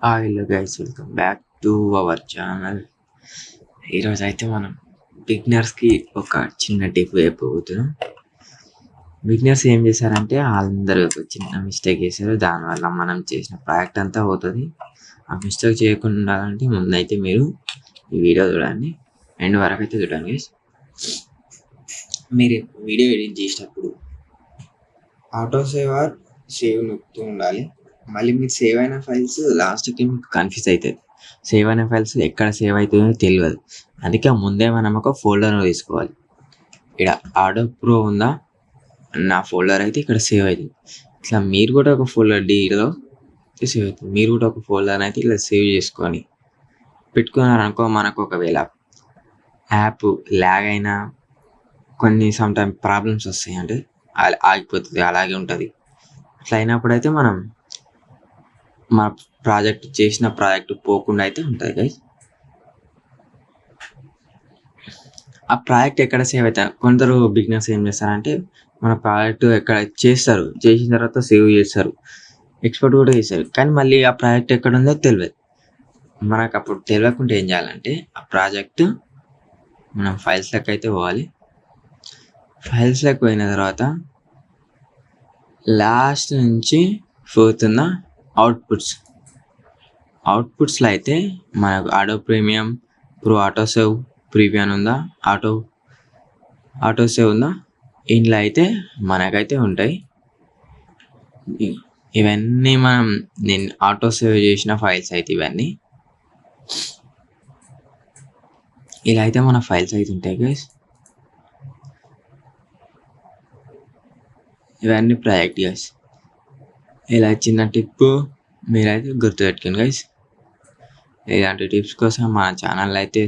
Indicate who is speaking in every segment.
Speaker 1: Hello guys, welcome back to our channel. ఈరోజు అయితే మనం బిగినర్స్కి ఒక చిన్న టిప్ చెప్పబోతున్నాం. బిగినర్స్ ఏం చేశారంటే అందరూ ఒక చిన్న మిస్టేక్ చేశారు. దానివల్ల మనం చేసిన ప్రాజెక్ట్ అంతా పోతుంది. ఆ మిస్టేక్ చేయకుండా ఉండాలంటే ముందైతే మీరు ఈ వీడియో చూడండి, ఎండ్ వరకు అయితే చూడండి గైస్. మీరు వీడియో ఎడిట్ చేసేటప్పుడు ఆటో సేవ్ నొక్కుతూ ఉండాలి. మళ్ళీ మీరు సేవ్ అయిన ఫైల్స్ లాస్ట్కి మీకు కన్ఫ్యూజ్ అవుతుంది. సేవ్ అయిన ఫైల్స్ ఎక్కడ సేవ్ అవుతుందో తెలియదు. అందుకే ముందే మనం ఒక ఫోల్డర్ తీసుకోవాలి. ఇక్కడ ఆడో ప్రో ఉందా, నా ఫోల్డర్ అయితే ఇక్కడ సేవ్ అవుతుంది. ఇట్లా మీరు కూడా ఒక ఫోల్డర్ డీలో సేవ్ అవుతుంది. మీరు కూడా ఒక ఫోల్డర్ అయితే ఇలా సేవ్ చేసుకొని పెట్టుకున్నారనుకో, మనకు ఒకవేళ యాప్ ల్యాగ్ అయినా కొన్ని సమ్టైమ్ ప్రాబ్లమ్స్ వస్తాయి, అంటే ఆగిపోతుంది, అలాగే ఉంటుంది. అట్లా అయినప్పుడు అయితే మన చేసిన ప్రాజెక్ట్ పోకుండా అయితే ఉంటుంది గైస్. ఆ ప్రాజెక్ట్ ఎక్కడ సేవ్ అవుతుంది, కొందరు బిగినర్స్ ఏం చేస్తారంటే మన ప్రాజెక్ట్ ఎక్కడ చేస్తారు, చేసిన తర్వాత సేవ్ చేస్తారు, ఎక్స్పోర్ట్ కూడా చేస్తారు. కానీ మళ్ళీ ఆ ప్రాజెక్ట్ ఎక్కడ ఉందో తెలియదు. మనకు అప్పుడు తెలియకుండా ఏం చేయాలంటే ఆ ప్రాజెక్ట్ మనం ఫైల్స్లోకి అయితే పోవాలి. ఫైల్స్లోకి పోయిన తర్వాత లాస్ట్ నుంచి పోతున్న అవుట్పుట్స్లో అయితే మనకు ఆడో premium, pro auto save, premium ఉందా, ఆటో సేవ్ ఉందా, ఇంట్లో అయితే మనకైతే ఉంటాయి. ఇవన్నీ నేను ఆటో సేవ్ చేసిన ఫైల్స్ అయితే ఇవన్నీ ఇలా అయితే మన ఫైల్స్ అయితే ఉంటాయి గైస్. ఇవన్నీ ప్రాజెక్ట్ గైస్. ఇలా చిన్న టిప్ మీరైతే గుర్తుపెట్టుకోండి గైస్. ఇలాంటి టిప్స్ కోసం మా ఛానల్ అయితే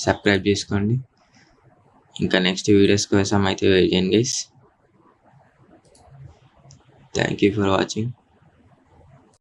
Speaker 1: సబ్స్క్రైబ్ చేసుకోండి. ఇంకా నెక్స్ట్ వీడియోస్ కోసం అయితే వెయిట్ చేయండి guys. Thank you for watching.